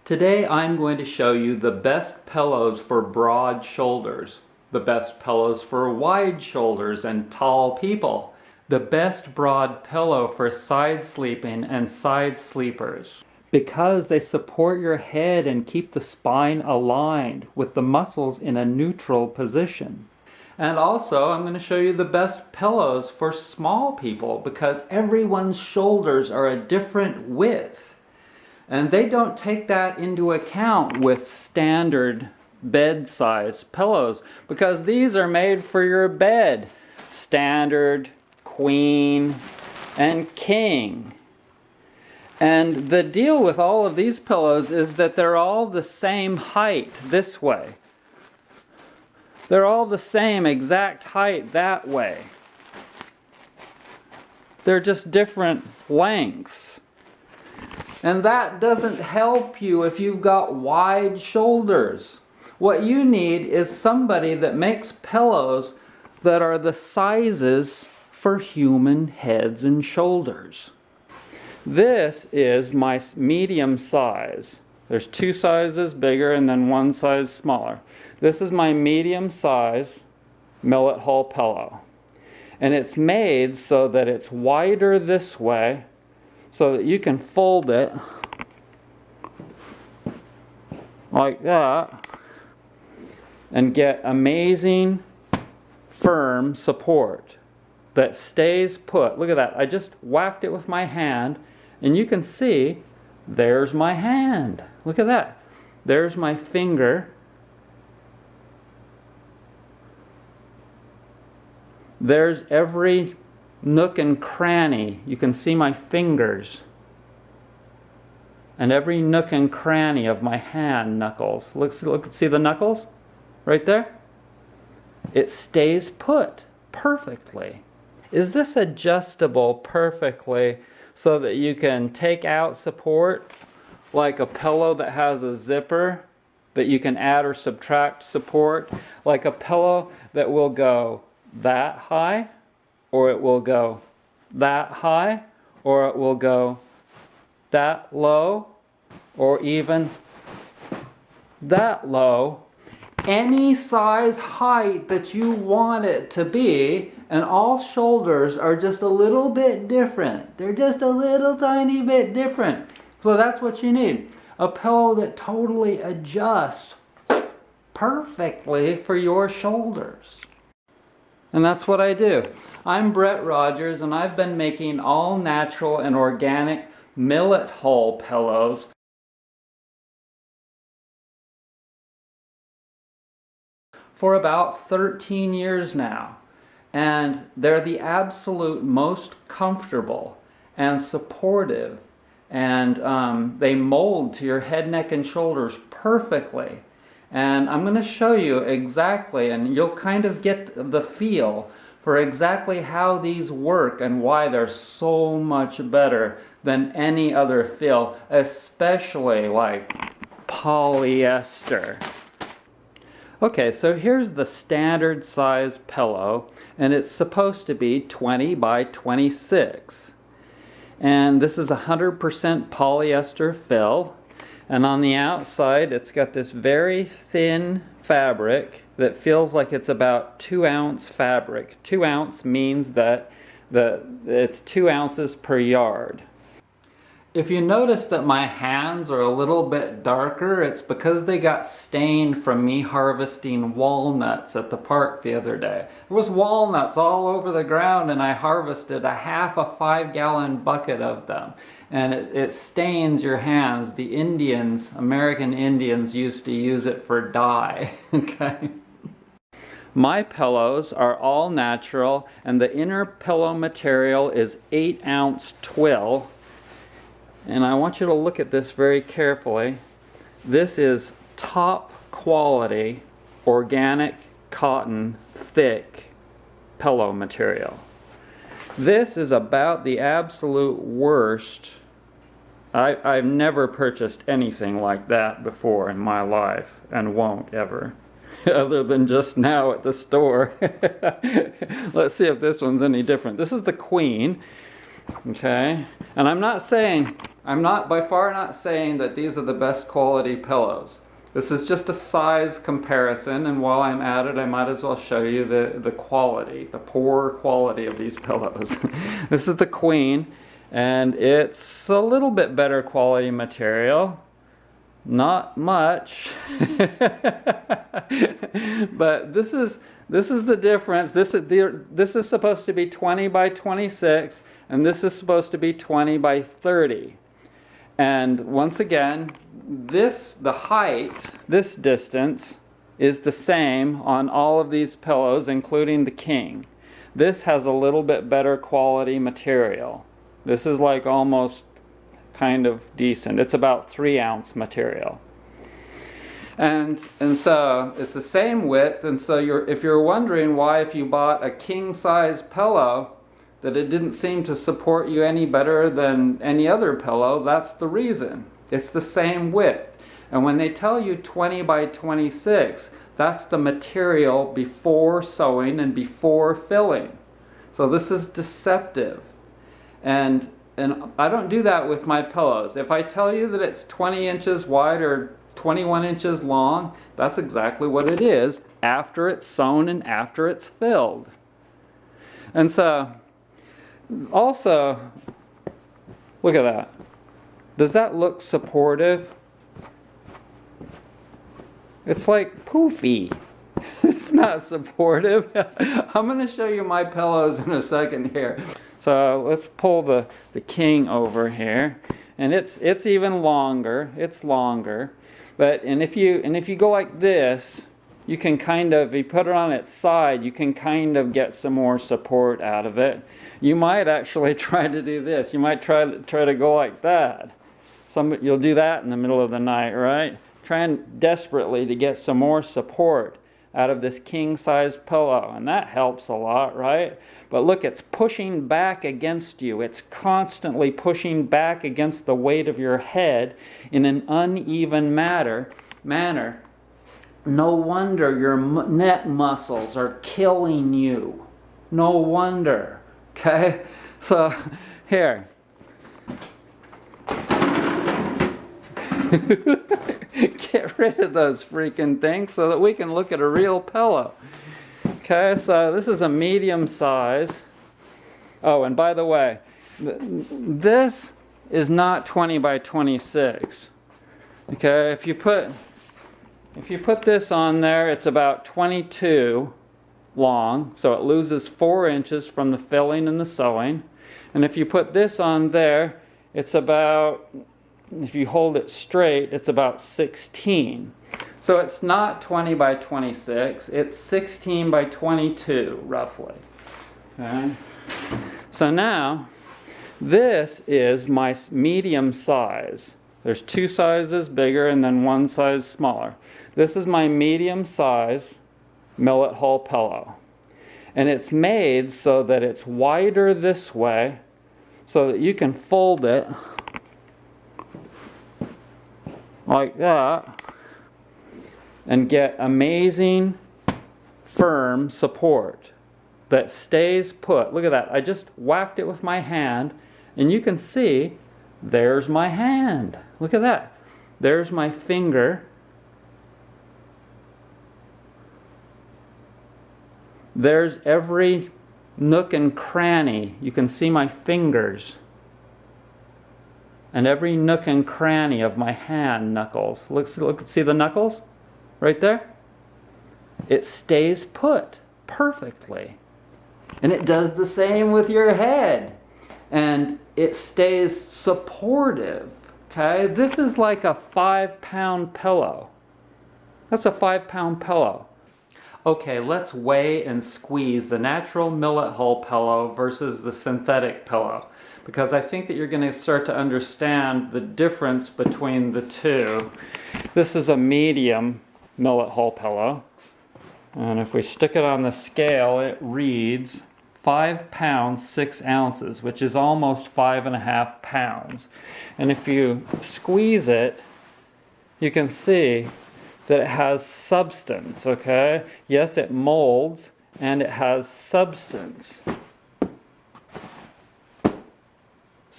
Today I'm going to show you the best pillows for broad shoulders, the best pillows for wide shoulders and tall people, the best broad pillow for side sleeping and side sleepers, because they support your head and keep the spine aligned with the muscles in a neutral position. And also I'm going to show you the best pillows for small people because everyone's shoulders are a different width. And they don't take that into account with standard bed size pillows because these are made for your bed. Standard, queen, and king. And the deal with all of these pillows is that they're all the same height this way. They're all the same exact height that way. They're just different lengths. And that doesn't help you if you've got wide shoulders. What you need is somebody that makes pillows that are the sizes for human heads and shoulders. This is my medium size. There's two sizes bigger and then one size smaller. This is my medium size Millet Hull pillow. And it's made so that it's wider this way so that you can fold it like that and get amazing firm support that stays put. Look at that. I just whacked it with my hand and you can see there's my hand. Look at that. There's my finger. There's every nook and cranny. You can see my fingers. And every nook and cranny of my hand knuckles. Look, see the knuckles? Right there? It stays put perfectly. Is this adjustable perfectly so that you can take out support like a pillow that has a zipper that you can add or subtract support? Like a pillow that will go that high, or it will go that high, or it will go that low, or even that low. Any size height that you want it to be, and all shoulders are just a little bit different. They're just a little tiny bit different. So that's what you need. A pillow that totally adjusts perfectly for your shoulders. And that's what I do. I'm Brett Rogers and I've been making all natural and organic Millet Hull pillows for about 13 years now. And they're the absolute most comfortable and supportive, and they mold to your head, neck, and shoulders perfectly. And I'm going to show you exactly, and you'll kind of get the feel for exactly how these work and why they're so much better than any other feel, especially like polyester. Okay, so here's the standard size pillow, and it's supposed to be 20 by 26. And this is 100% polyester fill. And on the outside, it's got this very thin fabric that feels like it's about 2 ounce fabric. 2 ounce means that it's 2 ounces per yard. If you notice that my hands are a little bit darker, it's because they got stained from me harvesting walnuts at the park the other day. There was walnuts all over the ground and I harvested a half a 5-gallon bucket of them. And it stains your hands. The Indians, American Indians, used to use it for dye. Okay. My pillows are all natural and the inner pillow material is 8 ounce twill. And I want you to look at this very carefully. This is top quality organic cotton thick pillow material. This is about the absolute worst. I've never purchased anything like that before in my life and won't ever. Other than just now at the store. Let's see if this one's any different. This is the queen. Okay? And I'm by far not saying that these are the best quality pillows. This is just a size comparison, and while I'm at it, I might as well show you the quality, the poor quality of these pillows. This is the Queen, and it's a little bit better quality material. Not much. But this is the difference. This is supposed to be 20 by 26, and this is supposed to be 20 by 30. And once again, the height, this distance, is the same on all of these pillows, including the King. This has a little bit better quality material. This is like almost kind of decent. It's about 3-ounce material. And so it's the same width, and so if you're wondering why, if you bought a king size pillow, that it didn't seem to support you any better than any other pillow, that's the reason. It's the same width. And when they tell you 20 by 26, that's the material before sewing and before filling. So this is deceptive. And I don't do that with my pillows. If I tell you that it's 20 inches wide or 21 inches long, that's exactly what it is after it's sewn and after it's filled. And so, also, look at that. Does that look supportive? It's like poofy. It's not supportive. I'm going to show you my pillows in a second here. So let's pull the King over here, and it's even longer. It's longer, but if you go like this, you can kind of, if you put it on its side, you can kind of get some more support out of it. You might actually try to do this. You might try to go like that. You'll do that in the middle of the night, right? Trying desperately to get some more support out of this king size pillow, and that helps a lot, right? But look, it's pushing back against you. It's constantly pushing back against the weight of your head in an uneven manner. No wonder your neck muscles are killing you. No wonder. Okay? So, here. Get rid of those freaking things so that we can look at a real pillow. Okay, so this is a medium size. Oh, and by the way, this is not 20 by 26. Okay, if you put this on there, it's about 22 long, so it loses 4 inches from the filling and the sewing. And if you put this on there, it's about, if you hold it straight, it's about 16. So it's not 20 by 26, it's 16 by 22, roughly. Okay? So now, this is my medium size. There's 2 sizes bigger and then 1 size smaller. This is my medium size Millet hull pillow. And it's made so that it's wider this way, so that you can fold it like that and get amazing firm support that stays put. Look at that. I just whacked it with my hand, and you can see there's my hand. Look at that. There's my finger. There's every nook and cranny. You can see my fingers. And every nook and cranny of my hand knuckles. Look, see the knuckles? Right there? It stays put perfectly. And it does the same with your head. And it stays supportive. Okay? This is like a 5-pound pillow. That's a 5-pound pillow. Okay, let's weigh and squeeze the natural millet hull pillow versus the synthetic pillow, because I think that you're going to start to understand the difference between the two. This is a medium millet hull pillow, and if we stick it on the scale, it reads 5 pounds 6 ounces, which is almost 5.5 pounds. And if you squeeze it, you can see that it has substance, okay? Yes, it molds, and it has substance.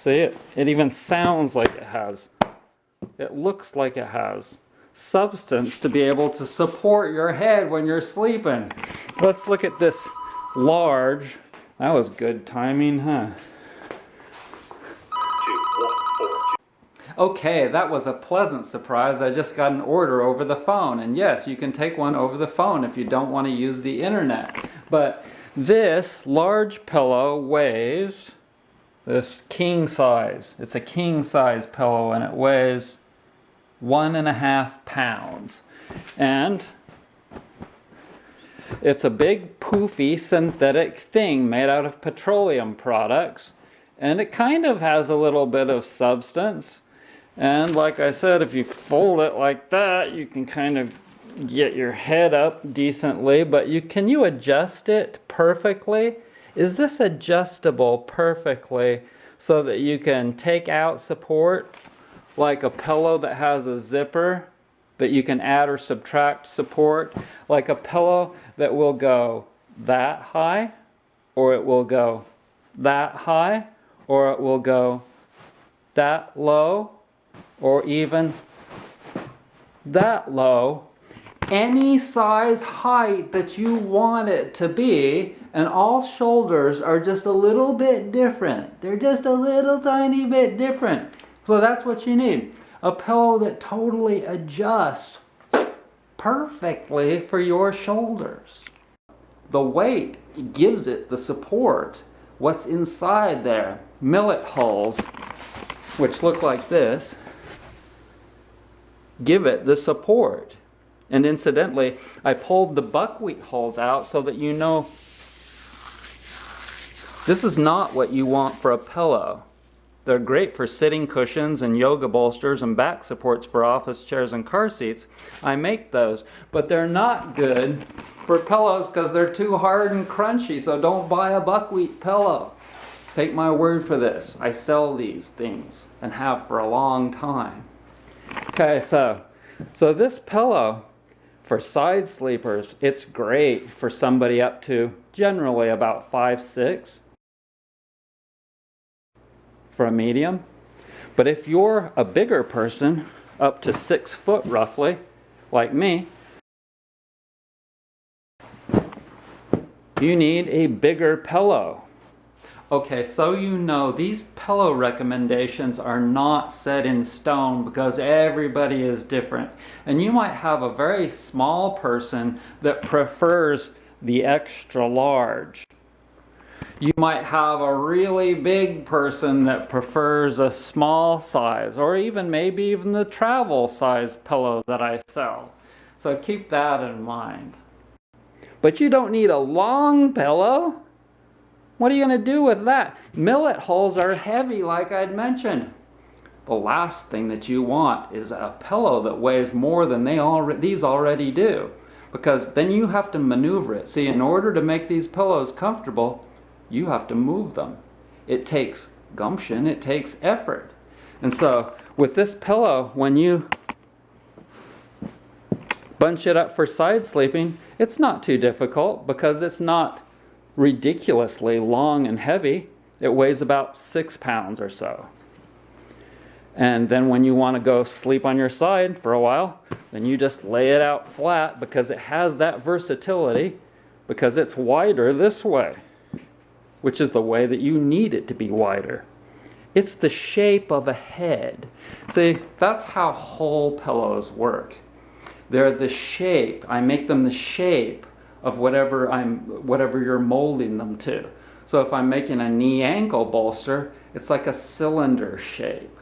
See, it even sounds like it has. It looks like it has substance to be able to support your head when you're sleeping. Let's look at this large. That was good timing, huh? Okay, that was a pleasant surprise. I just got an order over the phone. And yes, you can take one over the phone if you don't want to use the internet. But this large pillow weighs this king size. It's a king size pillow and it weighs 1.5 pounds. And it's a big poofy synthetic thing made out of petroleum products. And it kind of has a little bit of substance. And like I said, if you fold it like that, you can kind of get your head up decently. But can you adjust it perfectly? Is this adjustable perfectly so that you can take out support like a pillow that has a zipper that you can add or subtract support? Like a pillow that will go that high, or it will go that high, or it will go that low, or even that low. Any size height that you want it to be, and all shoulders are just a little bit different. They're just a little tiny bit different. So that's what you need. A pillow that totally adjusts perfectly for your shoulders. The weight gives it the support. What's inside there? Millet hulls, which look like this, give it the support. And incidentally, I pulled the buckwheat hulls out so that you know this is not what you want for a pillow. They're great for sitting cushions and yoga bolsters and back supports for office chairs and car seats. I make those, but they're not good for pillows because they're too hard and crunchy, so don't buy a buckwheat pillow. Take my word for this. I sell these things and have for a long time. Okay, so this pillow, for side sleepers, it's great for somebody up to generally about 5'6". For a medium. But if you're a bigger person, up to 6 foot roughly, like me, you need a bigger pillow. Okay, so you know, these pillow recommendations are not set in stone because everybody is different. And you might have a very small person that prefers the extra large. You might have a really big person that prefers a small size, or even maybe even the travel size pillow that I sell. So keep that in mind. But you don't need a long pillow. What are you going to do with that? Millet hulls are heavy, like I'd mentioned. The last thing that you want is a pillow that weighs more than these already do, because then you have to maneuver it. See, in order to make these pillows comfortable, you have to move them. It takes gumption, it takes effort. And so with this pillow, when you bunch it up for side sleeping, it's not too difficult because it's not ridiculously long and heavy. It weighs about 6 pounds or so. And then when you want to go sleep on your side for a while, then you just lay it out flat because it has that versatility, because it's wider this way, which is the way that you need it to be wider. It's the shape of a head. See, that's how whole pillows work. They're the shape. I make them the shape of whatever you're molding them to. So if I'm making a knee ankle bolster, it's like a cylinder shape.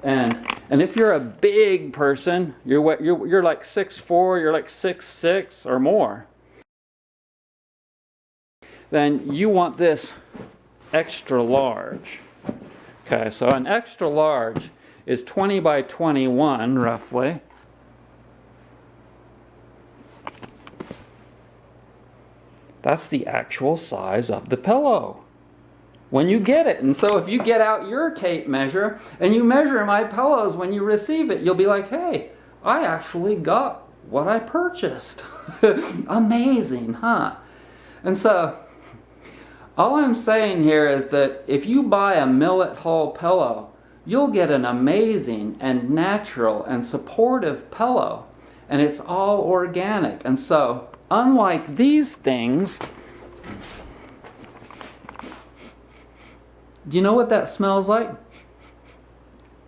And if you're a big person, you're like 6'4", you're like 6'6" or more, then you want this extra large. Okay, so an extra large is 20 by 21 roughly. That's the actual size of the pillow when you get it. And so if you get out your tape measure and you measure my pillows when you receive it, you'll be like, hey, I actually got what I purchased. Amazing, huh? And so All I'm saying here is that if you buy a Millet hull pillow, you'll get an amazing and natural and supportive pillow. And it's all organic. And so, unlike these things, do you know what that smells like?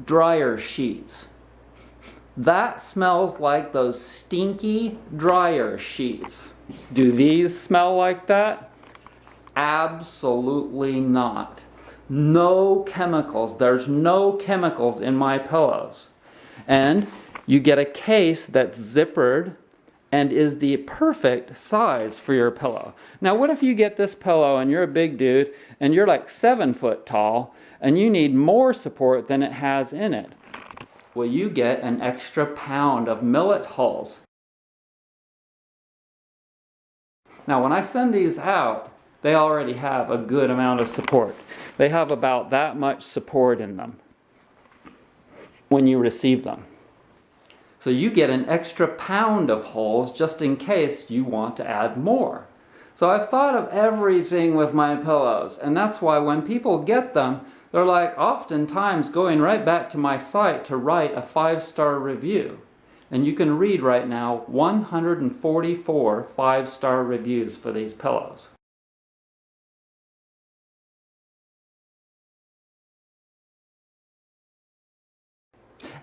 Dryer sheets. That smells like those stinky dryer sheets. Do these smell like that? Absolutely not. No chemicals. There's no chemicals in my pillows. And you get a case that's zippered and is the perfect size for your pillow. Now, what if you get this pillow and you're a big dude and you're like 7 foot tall and you need more support than it has in it? Well, you get an extra pound of Millet hulls. Now, when I send these out, they already have a good amount of support. They have about that much support in them when you receive them. So you get an extra pound of hulls just in case you want to add more. So I've thought of everything with my pillows, and that's why when people get them, they're like oftentimes going right back to my site to write a 5-star review. And you can read right now 144 5-star reviews for these pillows.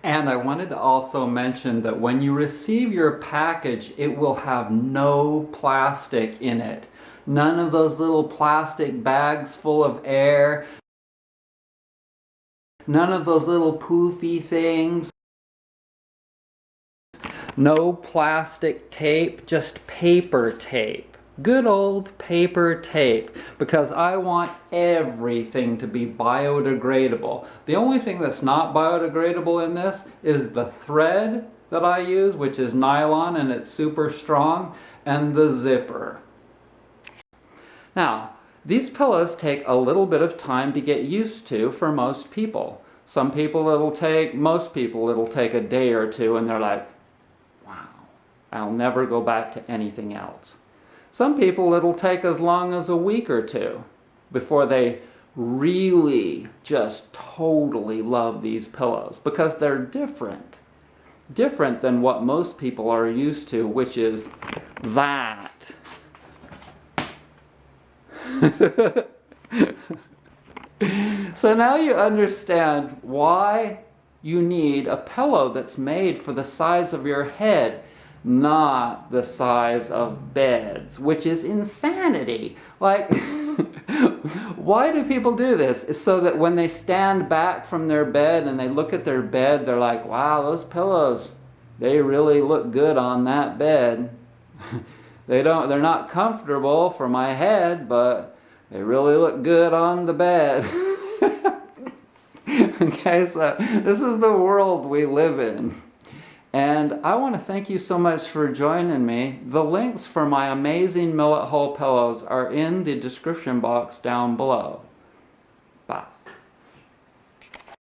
And I wanted to also mention that when you receive your package, it will have no plastic in it. None of those little plastic bags full of air. None of those little poofy things. No plastic tape, just paper tape. Good old paper tape, because I want everything to be biodegradable. The only thing that's not biodegradable in this is the thread that I use, which is nylon and it's super strong, and the zipper. Now, these pillows take a little bit of time to get used to for most people. Some people most people it'll take a day or two and they're like, wow, I'll never go back to anything else. Some people it'll take as long as a week or two before they really just totally love these pillows, because they're different. Different than what most people are used to, which is that. So now you understand why you need a pillow that's made for the size of your head, not the size of beds, which is insanity. Like, why do people do this? It's so that when they stand back from their bed and they look at their bed, they're like, wow, those pillows, they really look good on that bed. They're not comfortable for my head, but they really look good on the bed. Okay, so this is the world we live in. And I want to thank you so much for joining me. The links for my amazing Millet hull pillows are in the description box down below.